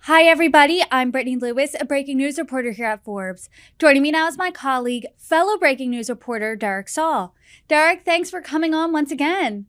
Hi, everybody. I'm Brittany Lewis, a breaking news reporter here at Forbes. Joining me now is my colleague, fellow breaking news reporter, Derek Saul. Derek, thanks for coming on once again.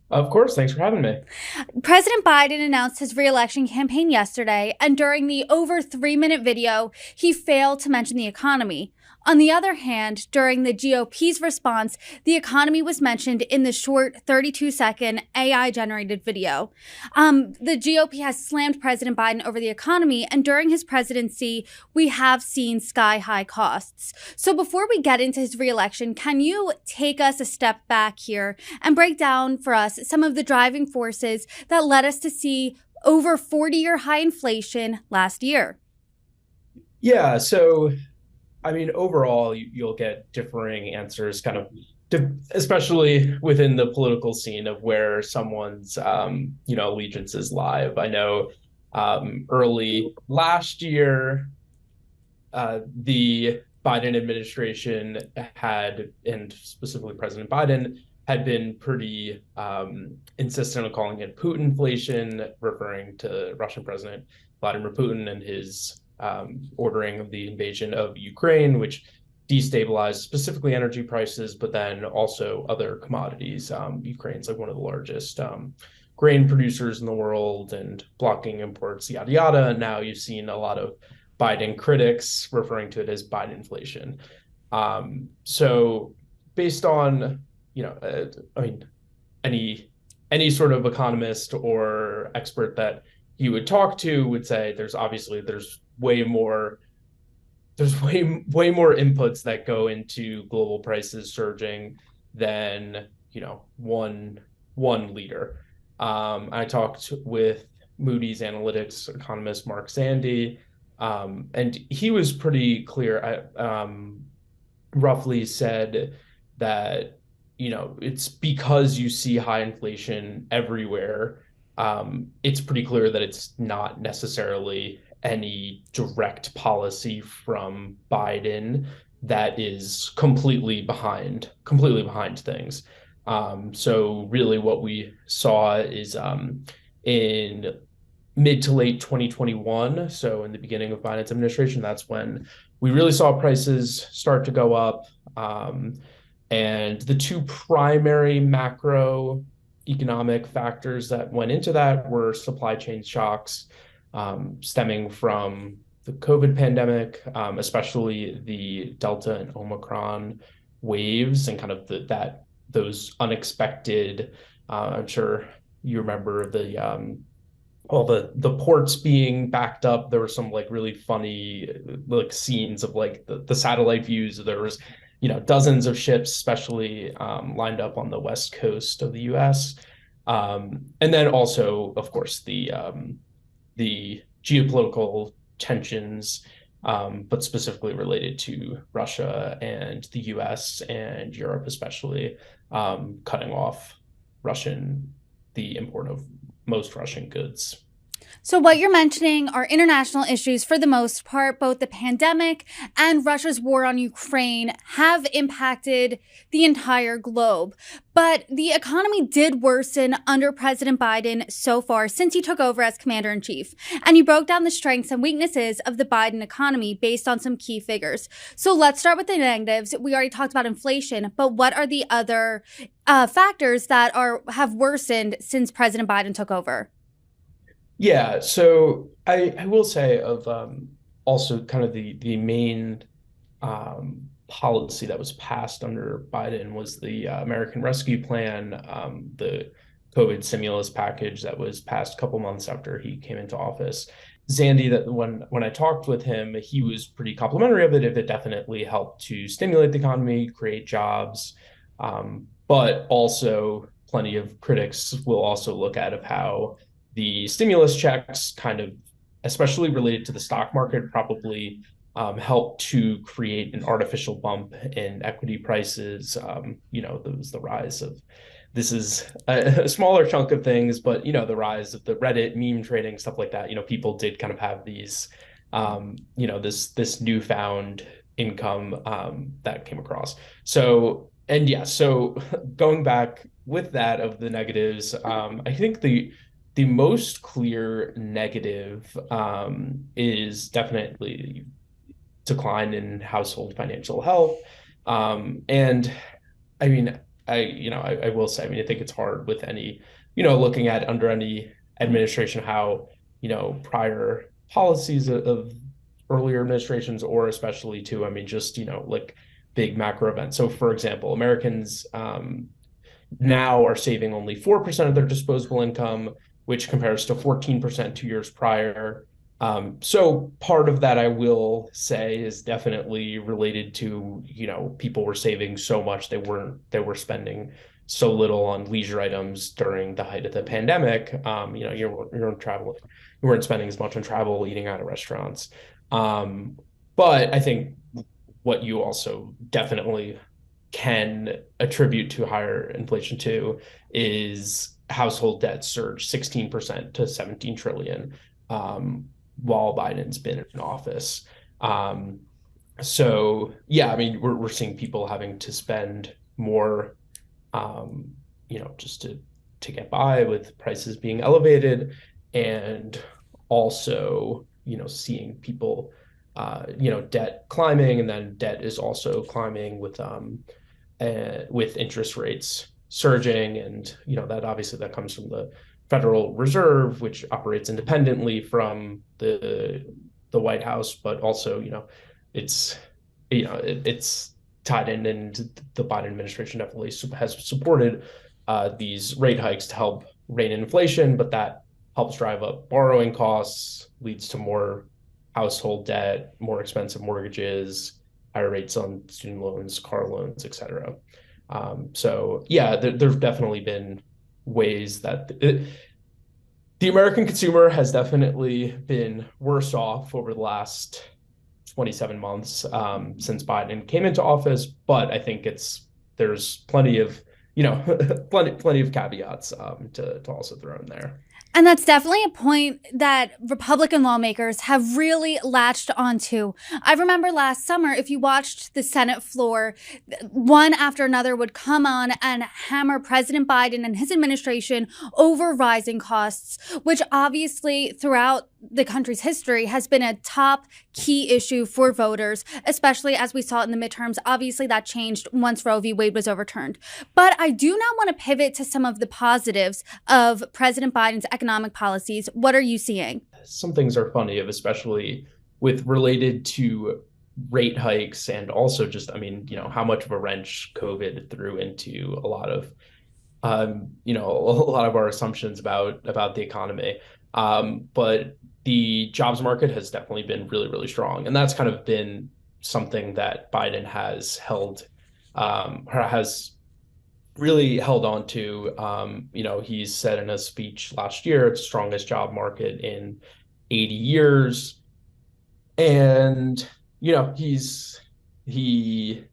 Of course, thanks for having me. President Biden announced his reelection campaign yesterday, and during the over 3-minute video, he failed to mention the economy. On the other hand, during the GOP's response, the economy was mentioned in the short 32-second AI-generated video. The GOP has slammed President Biden over the economy, and during his presidency, we have seen sky-high costs. So before we get into his reelection, can you take us a step back here and break down for us some of the driving forces that led us to see over 40-year high inflation last year? Yeah, so overall, you'll get differing answers, especially within the political scene of where someone's, allegiances lie. I know early last year, the Biden administration and specifically President Biden, had been pretty insistent on calling it Putinflation, referring to Russian President Vladimir Putin and his ordering of the invasion of Ukraine, which destabilized specifically energy prices, but then also other commodities. Ukraine's like one of the largest grain producers in the world and blocking imports, yada, yada. And now you've seen a lot of Biden critics referring to it as Bidenflation. So based on, any sort of economist or expert that you would talk to would say there's way more inputs that go into global prices surging than one leader. I talked with Moody's Analytics economist Mark Zandi, and he was pretty clear. Roughly said that it's because you see high inflation everywhere. It's pretty clear that it's not necessarily any direct policy from Biden that is completely behind things. So really what we saw is in mid to late 2021, so in the beginning of Biden's administration, that's when we really saw prices start to go up. And the two primary macroeconomic factors that went into that were supply chain shocks stemming from the COVID pandemic, especially the Delta and Omicron waves, and kind of those unexpected. I'm sure you remember all the ports being backed up. There were some really funny scenes of the satellite views. There was dozens of ships, especially lined up on the west coast of the U.S. And then also, of course, the geopolitical tensions, but specifically related to Russia and the U.S. and Europe, especially cutting off the import of most Russian goods. So what you're mentioning are international issues for the most part. Both the pandemic and Russia's war on Ukraine have impacted the entire globe. But the economy did worsen under President Biden so far since he took over as commander-in-chief. And you broke down the strengths and weaknesses of the Biden economy based on some key figures. So let's start with the negatives. We already talked about inflation, but what are the other factors that have worsened since President Biden took over? Yeah, so I will say of also kind of the main policy that was passed under Biden was the American Rescue Plan, the COVID stimulus package that was passed a couple months after he came into office. Zandy, that when I talked with him, he was pretty complimentary of it. If it definitely helped to stimulate the economy, create jobs, but also plenty of critics will also look at of how the stimulus checks especially related to the stock market, probably helped to create an artificial bump in equity prices. There was the rise of, this is a smaller chunk of things, but the rise of the Reddit meme trading, stuff like that. People did kind of have these, this newfound income that came across. So going back with that of the negatives, I think the most clear negative is definitely decline in household financial health. And I mean, I will say, I mean, I think it's hard with any, looking at under any administration, how, prior policies of earlier administrations, or especially too, I mean, just, like big macro events. So for example, Americans now are saving only 4% of their disposable income, which compares to 14% 2 years prior. So part of that, I will say, is definitely related to, people were saving so much they were spending so little on leisure items during the height of the pandemic. You weren't traveling, you weren't spending as much on travel, eating out at restaurants. But I think what you also definitely can attribute to higher inflation too is household debt surged 16% to 17 trillion while Biden's been in office. So yeah, I mean, we're seeing people having to spend more, just to get by, with prices being elevated, and also, seeing people, debt climbing, and then debt is also climbing with interest rates surging. And that obviously that comes from the Federal Reserve, which operates independently from the White House, but also it's it's tied in, and the Biden administration definitely has supported these rate hikes to help rein in inflation, but that helps drive up borrowing costs, leads to more household debt, more expensive mortgages, higher rates on student loans, car loans, et cetera. So yeah, there's definitely been ways that the American consumer has definitely been worse off over the last 27 months since Biden came into office. But I think there's plenty of plenty of caveats to also throw in there. And that's definitely a point that Republican lawmakers have really latched onto. I remember last summer, if you watched the Senate floor, one after another would come on and hammer President Biden and his administration over rising costs, which obviously throughout the country's history has been a top key issue for voters, especially as we saw in the midterms. Obviously, that changed once Roe v. Wade was overturned. But I do now want to pivot to some of the positives of President Biden's economic policies. What are you seeing? Some things are funny, especially with related to rate hikes, and also just, I mean, how much of a wrench COVID threw into a lot of our assumptions about the economy. But the jobs market has definitely been really, really strong. And that's kind of been something that Biden has has really held on to. He's said in a speech last year, it's the strongest job market in 80 years. And, he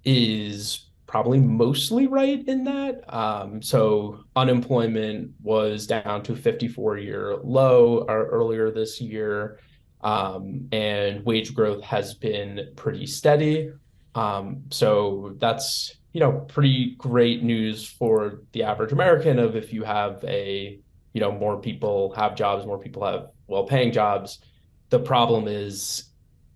is probably mostly right in that. So unemployment was down to a 54-year low earlier this year, and wage growth has been pretty steady. So that's pretty great news for the average American. Of if you have more people have jobs, more people have well-paying jobs. The problem is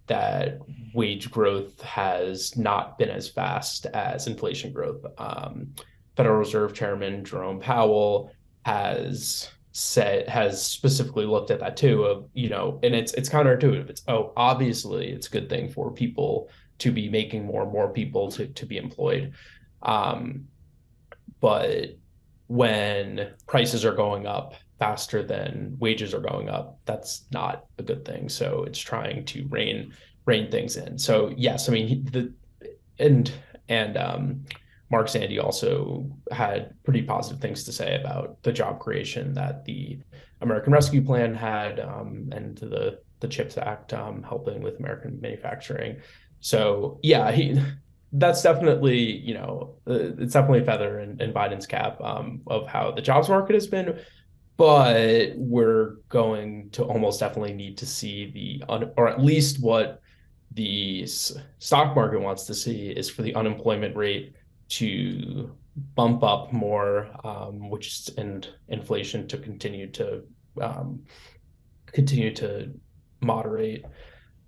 that wage growth has not been as fast as inflation growth. Federal Reserve Chairman Jerome Powell has specifically looked at that too, of, and it's counterintuitive. It's, obviously it's a good thing for people to be making more people to be employed. But when prices are going up faster than wages are going up, that's not a good thing. So it's trying to rein things in. So yes, I mean, and Mark Zandi also had pretty positive things to say about the job creation that the American Rescue Plan had, and the CHIPS Act, helping with American manufacturing. So yeah, that's definitely, it's definitely a feather in Biden's cap, of how the jobs market has been. But we're going to almost definitely need to see or at least what the stock market wants to see, is for the unemployment rate to bump up more, and inflation to um, continue to moderate.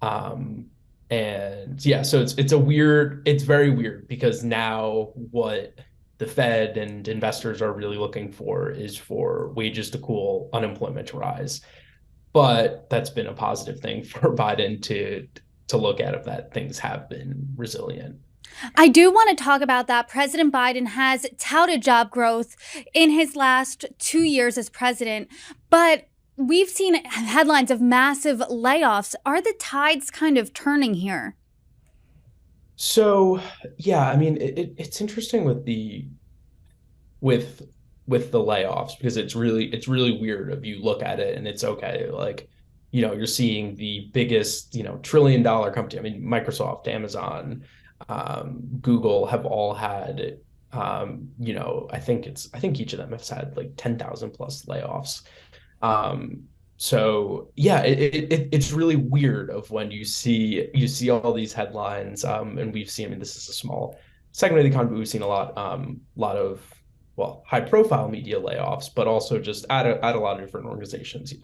Um, and yeah, so it's very weird because now what the Fed and investors are really looking for is for wages to cool, unemployment to rise. But that's been a positive thing for Biden to look at, if that things have been resilient. I do want to talk about that. President Biden has touted job growth in his last 2 years as president, but we've seen headlines of massive layoffs. Are the tides kind of turning here? So yeah, I mean it's interesting with with the layoffs because it's really weird if you look at it and it's okay, like, you're seeing the biggest, trillion-dollar company. I mean, Microsoft, Amazon, Google have all had, I think each of them has had like 10,000 plus layoffs. um so yeah, it's really weird of when you see all these headlines. And we've seen, I mean, this is a small segment of the economy, but we've seen a lot of, well, high profile media layoffs, but also just at a lot of different organizations.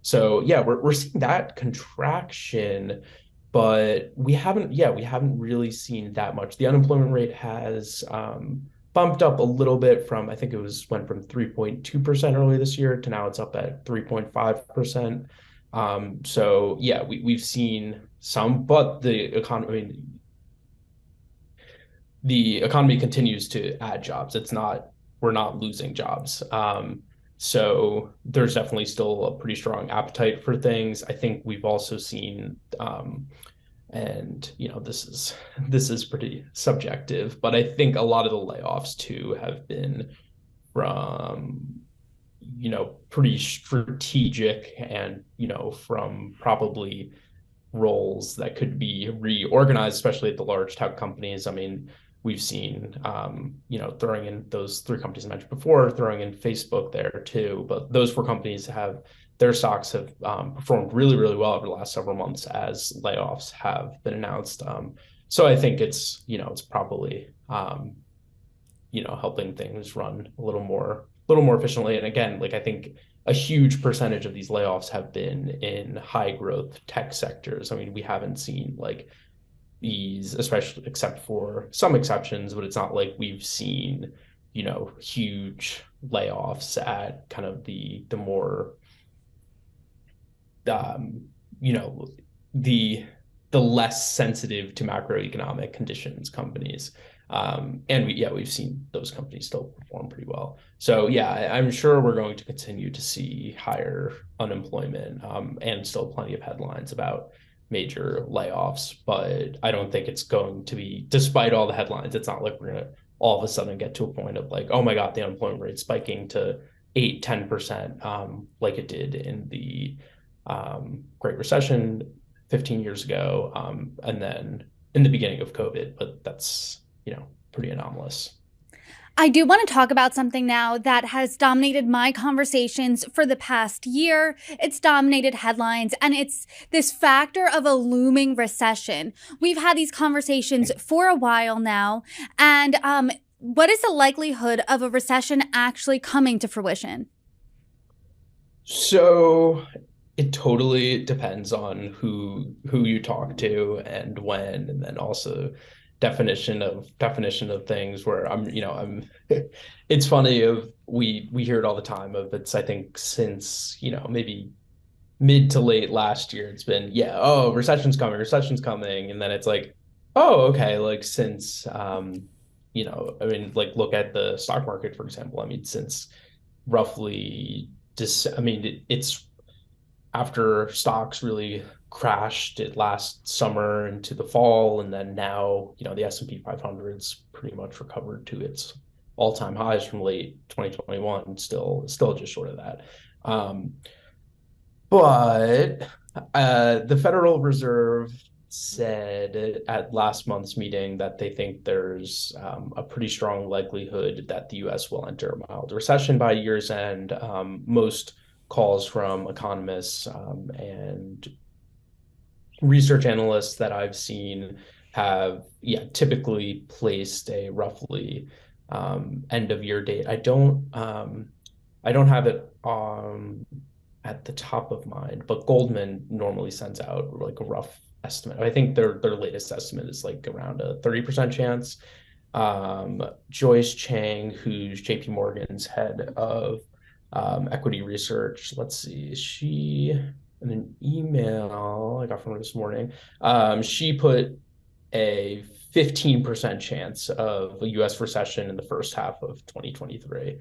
So yeah, we're seeing that contraction, but we haven't really seen that much. The unemployment rate has bumped up a little bit from, I think it went from 3.2% earlier this year to now it's up at 3.5%. So yeah, we've seen some, but the economy continues to add jobs. We're not losing jobs. So there's definitely still a pretty strong appetite for things. I think we've also seen, and this is pretty subjective, but I think a lot of the layoffs too have been from, pretty strategic, and from probably roles that could be reorganized, especially at the large tech companies. I mean, we've seen, throwing in those three companies I mentioned before, throwing in Facebook there too. But those four companies their stocks have performed really, really well over the last several months as layoffs have been announced. So I think it's probably, helping things run a little more efficiently. And again, like, I think a huge percentage of these layoffs have been in high growth tech sectors. I mean, we haven't seen like these, especially, except for some exceptions, but it's not like we've seen, huge layoffs at kind of the more, um, you know, the the less sensitive to macroeconomic conditions companies. And we've seen those companies still perform pretty well. So yeah, I'm sure we're going to continue to see higher unemployment, and still plenty of headlines about major layoffs. But I don't think it's going to be, despite all the headlines, it's not like we're going to all of a sudden get to a point of like, oh my God, the unemployment rate spiking to 8-10%, like it did in the Great Recession 15 years ago, and then in the beginning of COVID. But that's, pretty anomalous. I do want to talk about something now that has dominated my conversations for the past year. It's dominated headlines, and it's this factor of a looming recession. We've had these conversations for a while now, and what is the likelihood of a recession actually coming to fruition? So it totally depends on who you talk to and when, and then also definition of things. Where I'm it's funny, of we hear it all the time, of it's, I think, since, maybe mid to late last year, it's been, yeah, oh, recession's coming, and then it's like, oh, okay, like, since, I mean, like, look at the stock market, for example. I mean, since roughly I mean, it's after stocks really crashed it last summer into the fall, and then now, the S&P 500's pretty much recovered to its all-time highs from late 2021, still just short of that. But the Federal Reserve said at last month's meeting that they think there's, a pretty strong likelihood that the US will enter a mild recession by year's end. Most calls from economists, and research analysts that I've seen have, yeah, typically placed a roughly end of year date. I don't have it at the top of mind, but Goldman normally sends out like a rough estimate. I think their latest estimate is like around a 30% chance. Joyce Chang, who's JP Morgan's head of equity research, let's see, she in an email I got from her this morning, she put a 15% chance of a US recession in the first half of 2023.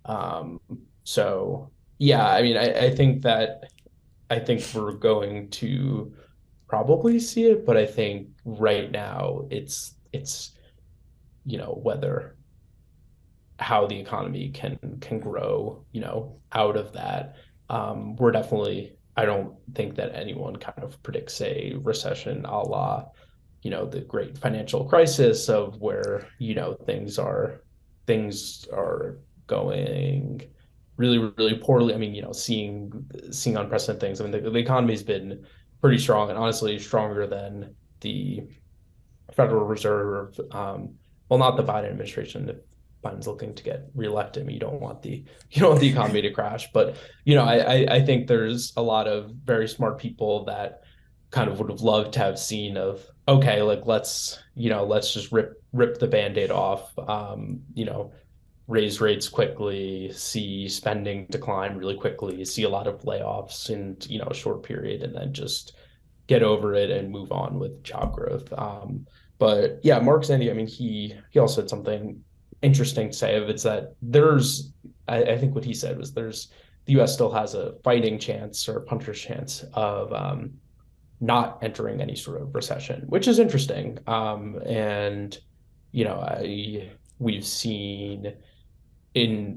Um, so yeah, I mean, I think we're going to probably see it, but I think right now it's whether how the economy can grow, out of that. We're definitely, I don't think that anyone kind of predicts a recession a la, the great financial crisis of where, things are going really, really poorly. I mean, seeing unprecedented things. I mean, the economy's been pretty strong and honestly stronger than the Federal Reserve. Well, not the Biden administration. If Biden's looking to get reelected, I mean, you don't want the economy to crash. But I think there's a lot of very smart people that kind of would have loved to have seen of okay, like let's just rip the band-aid off. Raise rates quickly, see spending decline really quickly, see a lot of layoffs in a short period, and then just get over it and move on with job growth. But yeah, Mark Zandi, I mean, he also had something interesting to say of it's that I think what he said was the U.S. still has a fighting chance or a puncher's chance of not entering any sort of recession, which is interesting. And we've seen in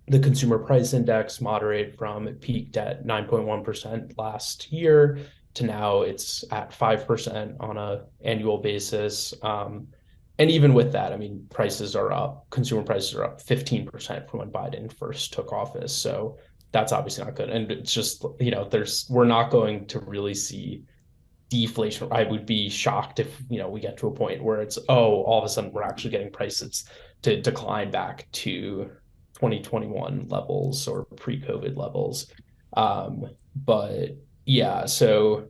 the consumer price index moderate from it peaked at 9.1% last year to now it's at 5% on an annual basis. And even with that, I mean, prices are up, consumer prices are up 15% from when Biden first took office. So that's obviously not good. And it's just, we're not going to really see deflation. I would be shocked if, we get to a point where it's, oh, all of a sudden we're actually getting prices to decline back to 2021 levels or pre-COVID levels. But yeah, so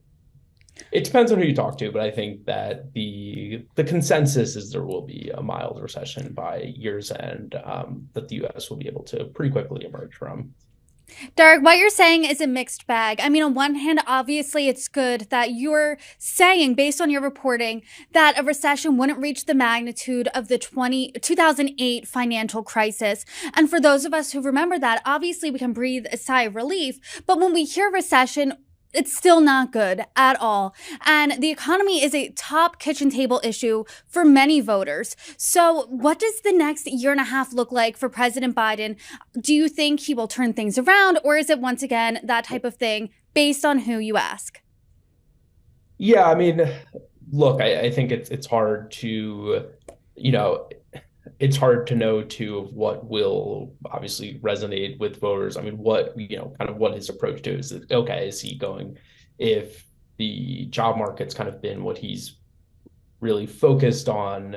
it depends on who you talk to, but I think that the consensus is there will be a mild recession by year's end, that the U.S. will be able to pretty quickly emerge from. Derek, what you're saying is a mixed bag. I mean, on one hand, obviously, it's good that you're saying, based on your reporting, that a recession wouldn't reach the magnitude of the 2008 financial crisis. And for those of us who remember that, obviously, we can breathe a sigh of relief. But when we hear recession, it's still not good at all. And the economy is a top kitchen table issue for many voters. So what does the next year and a half look like for President Biden? Do you think he will turn things around, or is it once again that type of thing based on who you ask? Yeah, I mean, look, I think it's hard to, you know, it's hard to know too of what will obviously resonate with voters. I mean, kind of what his approach to is that, okay, is he going, if the job market's kind of been what he's really focused on,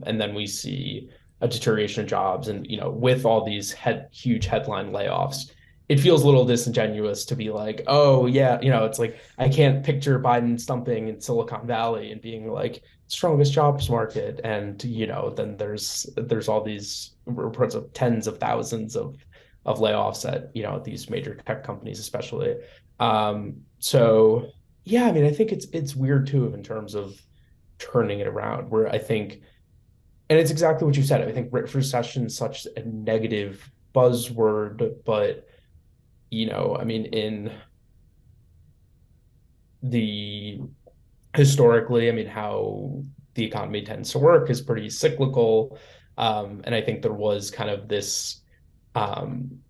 and then we see a deterioration in jobs and, with all these huge headline layoffs, it feels a little disingenuous to be like, oh yeah, it's like I can't picture Biden stumping in Silicon Valley and being like strongest jobs market, and then there's all these reports of tens of thousands of layoffs at these major tech companies, especially. So yeah, I mean, I think it's weird too in terms of turning it around, where I think, and it's exactly what you said. I think recession is such a negative buzzword, but I mean, in the historically, I mean, how the economy tends to work is pretty cyclical. And I think there was kind of this,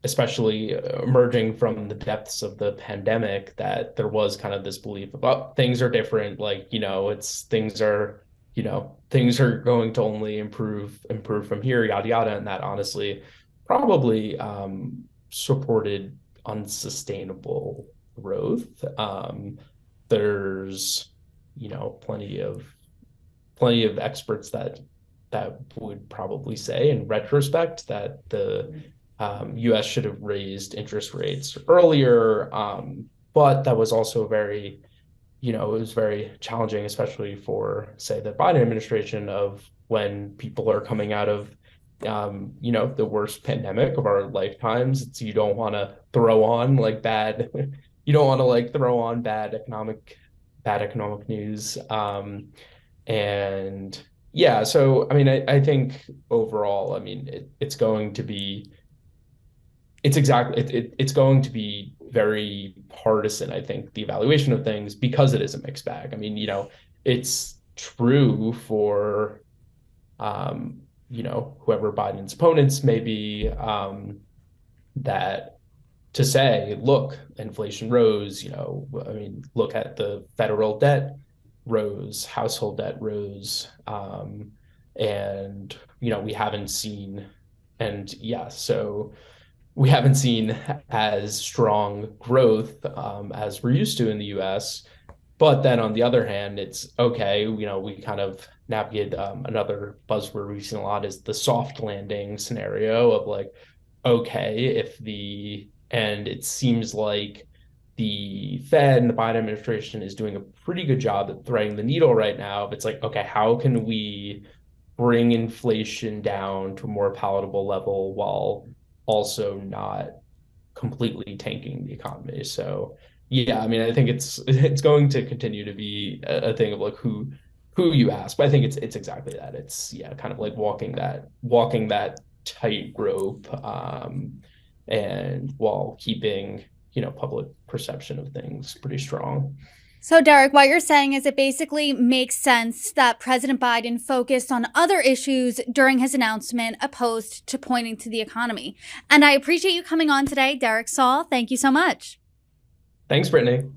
especially emerging from the depths of the pandemic, that there was kind of this belief about things are different. Like, things are going to only improve from here, yada, yada. And that honestly probably supported unsustainable growth. There's plenty of experts that that would probably say in retrospect that the US should have raised interest rates earlier. But that was also very, it was very challenging, especially for, say, the Biden administration, of when people are coming out of, the worst pandemic of our lifetimes. You don't want to throw on like bad, you don't want to like throw on bad economic news. And yeah, so I mean, I think overall, I mean, it's going to be it's going to be very partisan, I think, the evaluation of things, because it is a mixed bag. I mean, it's true for whoever Biden's opponents may be, that to say, look, inflation rose, I mean, look at the federal debt rose, household debt rose, and we haven't seen, and yeah, so we haven't seen as strong growth as we're used to in the US. But then on the other hand, it's okay, we kind of navigate, another buzzword we've seen a lot is the soft landing scenario of like, okay, and it seems like the Fed and the Biden administration is doing a pretty good job at threading the needle right now. But it's like, okay, how can we bring inflation down to a more palatable level while also not completely tanking the economy? So yeah, I mean, I think it's going to continue to be a thing of like who you ask, but I think it's exactly that. It's, yeah, kind of like walking that tightrope, and while keeping public perception of things pretty strong. So, Derek, what you're saying is it basically makes sense that President Biden focused on other issues during his announcement opposed to pointing to the economy. And I appreciate you coming on today, Derek Saul. Thank you so much. Thanks, Brittany.